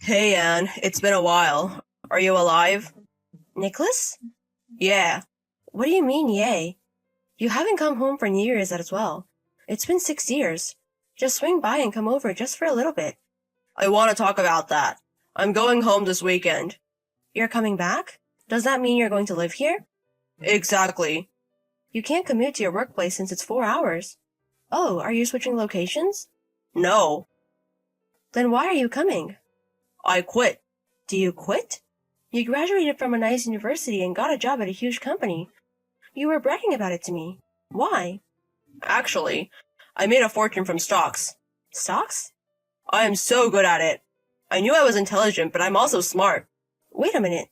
Hey Anne, it's been a while. Are you alive? Nicholas? Yeah. What do you mean, yay? You haven't come home for New Year's as well. It's been 6 years. Just swing by and come over just for a little bit. I want to talk about that. I'm going home this weekend. You're coming back? Does that mean you're going to live here? Exactly. You can't commute to your workplace since it's 4 hours. Oh, are you switching locations? No. Then why are you coming? I quit. Do you quit? You graduated from a nice university and got a job at a huge company. You were bragging about it to me. Why? Actually, I made a fortune from stocks. Stocks? I am so good at it. I knew I was intelligent, but I'm also smart. Wait a minute.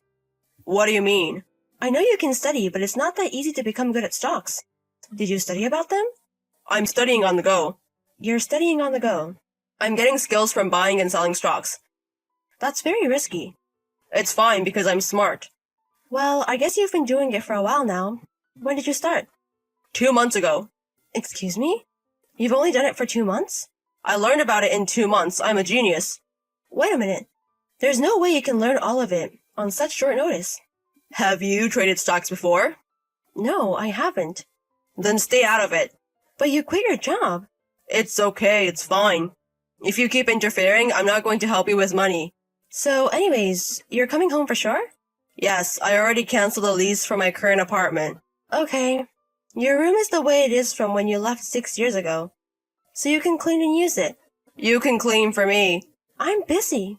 What do you mean? I know you can study, but it's not that easy to become good at stocks. Did you study about them? I'm studying on the go. You're studying on the go. I'm getting skills from buying and selling stocks. That's very risky. It's fine because I'm smart. Well, I guess you've been doing it for a while now. When did you start? 2 months ago. Excuse me? You've only done it for 2 months? I learned about it in 2 months. I'm a genius. Wait a minute. There's no way you can learn all of it on such short notice. Have you traded stocks before? No, I haven't. Then stay out of it. But you quit your job. It's okay, it's fine. If you keep interfering, I'm not going to help you with money. So anyways, you're coming home for sure? Yes, I already canceled the lease for my current apartment. Okay. Your room is the way it is from when you left 6 years ago. So you can clean and use it. You can clean for me. I'm busy.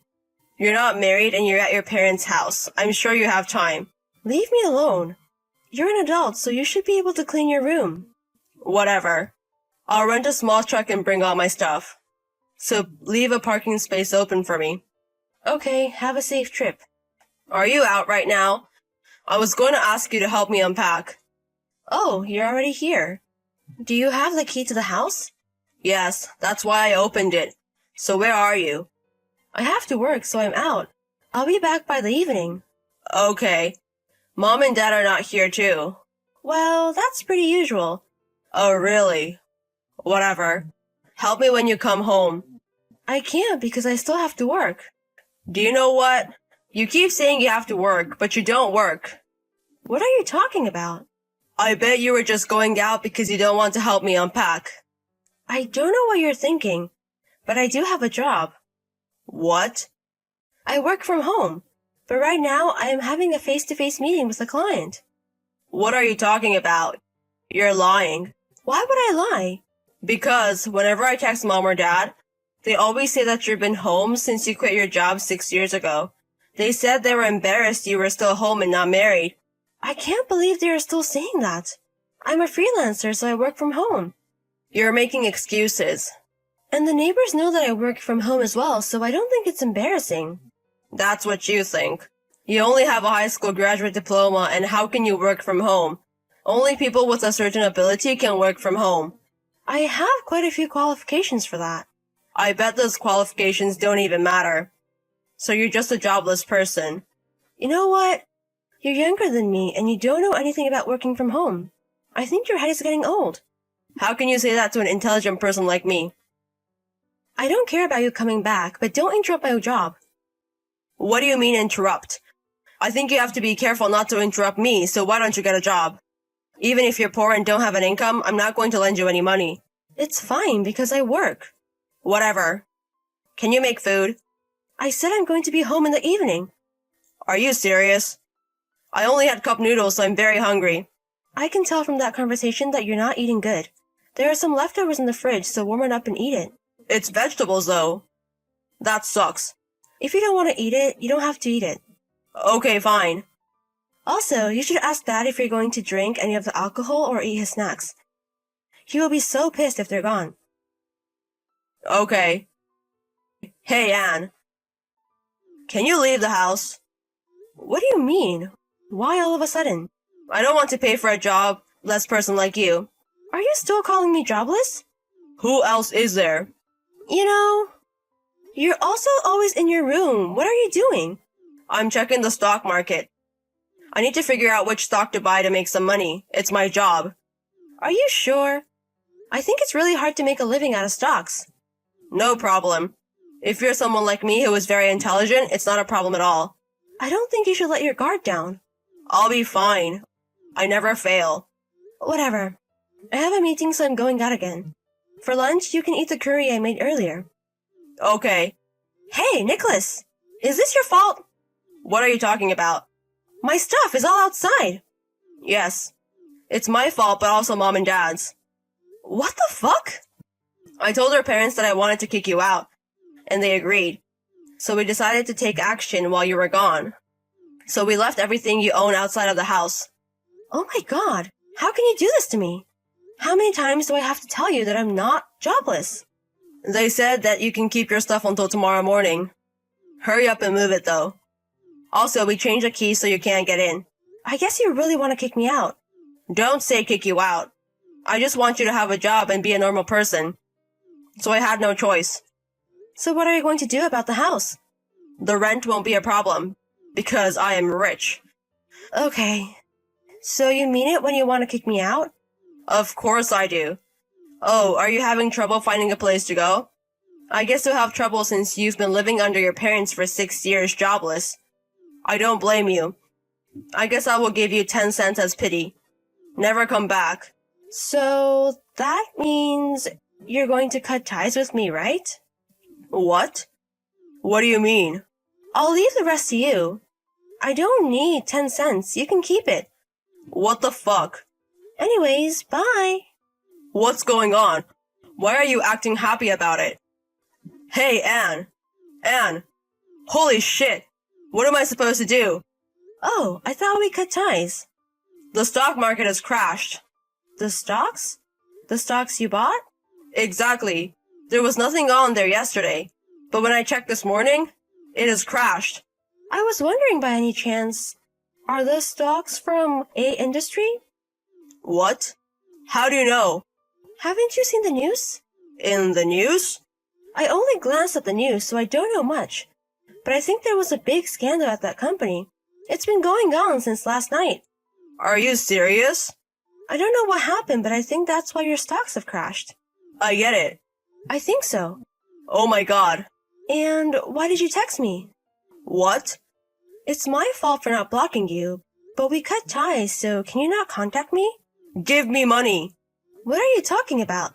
You're not married and you're at your parents' house. I'm sure you have time. Leave me alone. You're an adult, so you should be able to clean your room. Whatever. I'll rent a small truck and bring all my stuff. So leave a parking space open for me. Okay, have a safe trip. Are you out right now? I was going to ask you to help me unpack. Oh, you're already here. Do you have the key to the house? Yes, that's why I opened it. So where are you? I have to work, so I'm out. I'll be back by the evening. Okay. Mom and Dad are not here too. Well, that's pretty usual. Oh, really? Whatever. Help me when you come home. I can't because I still have to work. Do you know what? You keep saying you have to work, but you don't work. What are you talking about? I bet you were just going out because you don't want to help me unpack. I don't know what you're thinking, but I do have a job. What? I work from home, but right now I am having a face-to-face meeting with a client. What are you talking about? You're lying. Why would I lie? Because whenever I text Mom or Dad, they always say that you've been home since you quit your job 6 years ago. They said they were embarrassed you were still home and not married. I can't believe they are still saying that. I'm a freelancer, so I work from home. You're making excuses. And the neighbors know that I work from home as well, so I don't think it's embarrassing. That's what you think. You only have a high school graduate diploma, and how can you work from home? Only people with a certain ability can work from home. I have quite a few qualifications for that. I bet those qualifications don't even matter. So you're just a jobless person. You know what? You're younger than me, and you don't know anything about working from home. I think your head is getting old. How can you say that to an intelligent person like me? I don't care about you coming back, but don't interrupt my job. What do you mean interrupt? I think you have to be careful not to interrupt me, so why don't you get a job? Even if you're poor and don't have an income, I'm not going to lend you any money. It's fine, because I work. Whatever. Can you make food? I said I'm going to be home in the evening. Are you serious? I only had cup noodles, so I'm very hungry. I can tell from that conversation that you're not eating good. There are some leftovers in the fridge, so warm it up and eat it. It's vegetables, though. That sucks. If you don't want to eat it, you don't have to eat it. Okay, fine. Also, you should ask Dad if you're going to drink any of the alcohol or eat his snacks. He will be so pissed if they're gone. Okay. Hey, Anne. Can you leave the house? What do you mean? Why all of a sudden? I don't want to pay for a jobless person like you. Are you still calling me jobless? Who else is there? You know, you're also always in your room. What are you doing? I'm checking the stock market. I need to figure out which stock to buy to make some money. It's my job. Are you sure? I think it's really hard to make a living out of stocks. No problem. If you're someone like me who is very intelligent, it's not a problem at all. I don't think you should let your guard down. I'll be fine. I never fail. Whatever. I have a meeting, so I'm going out again. For lunch, you can eat the curry I made earlier. Okay. Hey, Nicholas! Is this your fault? What are you talking about? My stuff is all outside. Yes. It's my fault, but also Mom and Dad's. What the fuck? I told our parents that I wanted to kick you out, and they agreed. So we decided to take action while you were gone. So we left everything you own outside of the house. Oh my god, how can you do this to me? How many times do I have to tell you that I'm not jobless? They said that you can keep your stuff until tomorrow morning. Hurry up and move it, though. Also, we changed the key so you can't get in. I guess you really want to kick me out. Don't say kick you out. I just want you to have a job and be a normal person. So I had no choice. So what are you going to do about the house? The rent won't be a problem, because I am rich. Okay. So you mean it when you want to kick me out? Of course I do. Oh, are you having trouble finding a place to go? I guess you'll have trouble since you've been living under your parents for 6 years jobless. I don't blame you. I guess I will give you 10 cents as pity. Never come back. So that means you're going to cut ties with me, right? What? What do you mean? I'll leave the rest to you. I don't need 10 cents. You can keep it. What the fuck? Anyways, bye. What's going on? Why are you acting happy about it? Hey, Anne. Anne. Holy shit. What am I supposed to do? Oh, I thought we cut ties. The stock market has crashed. The stocks? The stocks you bought? Exactly. There was nothing on there yesterday. But when I checked this morning, it has crashed. I was wondering by any chance, are the stocks from A industry? What? How do you know? Haven't you seen the news? In the news? I only glanced at the news, so I don't know much. But I think there was a big scandal at that company. It's been going on since last night. Are you serious? I don't know what happened, but I think that's why your stocks have crashed. I get it. I think so. Oh my god. And why did you text me? What? It's my fault for not blocking you, but we cut ties, so can you not contact me? Give me money. What are you talking about?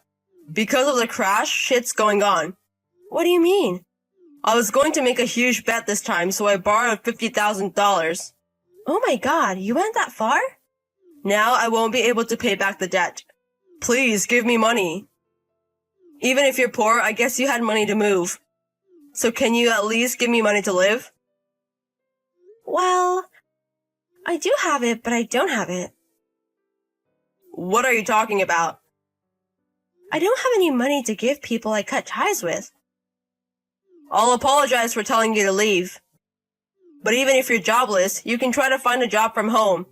Because of the crash, shit's going on. What do you mean? I was going to make a huge bet this time, so I borrowed $50,000. Oh my god, you went that far? Now I won't be able to pay back the debt. Please give me money. Even if you're poor, I guess you had money to move. So can you at least give me money to live? Well, I do have it, but I don't have it. What are you talking about? I don't have any money to give people I cut ties with. I'll apologize for telling you to leave. But even if you're jobless, you can try to find a job from home.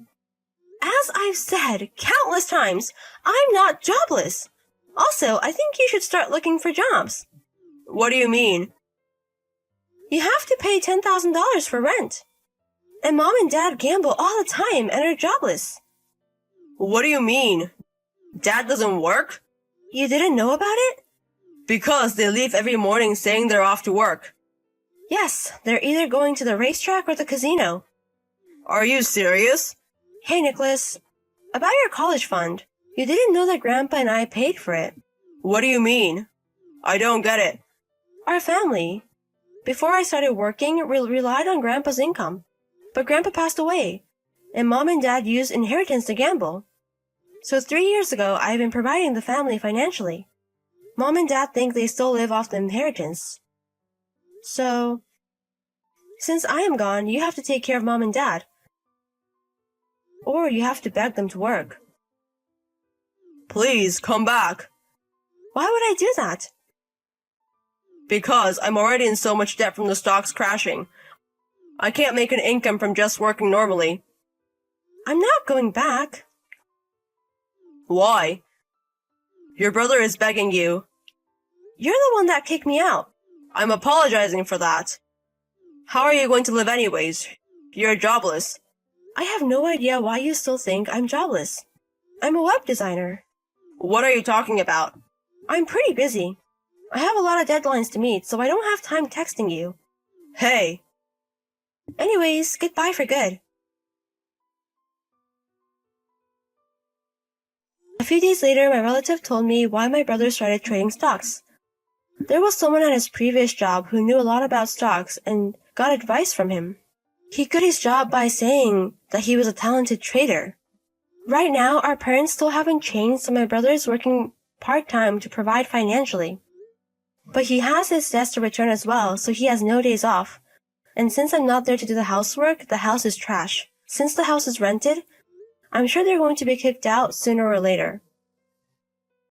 As I've said countless times, I'm not jobless. Also, I think you should start looking for jobs. What do you mean? You have to pay $10,000 for rent. And Mom and Dad gamble all the time and are jobless. What do you mean? Dad doesn't work? You didn't know about it? Because they leave every morning saying they're off to work. Yes, they're either going to the racetrack or the casino. Are you serious? Hey, Nicholas. About your college fund. You didn't know that Grandpa and I paid for it. What do you mean? I don't get it. Our family. Before I started working, we relied on Grandpa's income. But Grandpa passed away, and Mom and Dad used inheritance to gamble. So 3 years ago, I've been providing the family financially. Mom and Dad think they still live off the inheritance. So, since I am gone, you have to take care of Mom and Dad. Or you have to beg them to work. Please, come back. Why would I do that? Because I'm already in so much debt from the stocks crashing. I can't make an income from just working normally. I'm not going back. Why? Your brother is begging you. You're the one that kicked me out. I'm apologizing for that. How are you going to live anyways? You're jobless. I have no idea why you still think I'm jobless. I'm a web designer. What are you talking about? I'm pretty busy. I have a lot of deadlines to meet, so I don't have time texting you. Hey! Anyways, goodbye for good. A few days later, my relative told me why my brother started trading stocks. There was someone at his previous job who knew a lot about stocks and got advice from him. He quit his job by saying that he was a talented trader. Right now, our parents still haven't changed, so my brother is working part-time to provide financially. But he has his desk to return as well, so he has no days off. And since I'm not there to do the housework, the house is trash. Since the house is rented, I'm sure they're going to be kicked out sooner or later.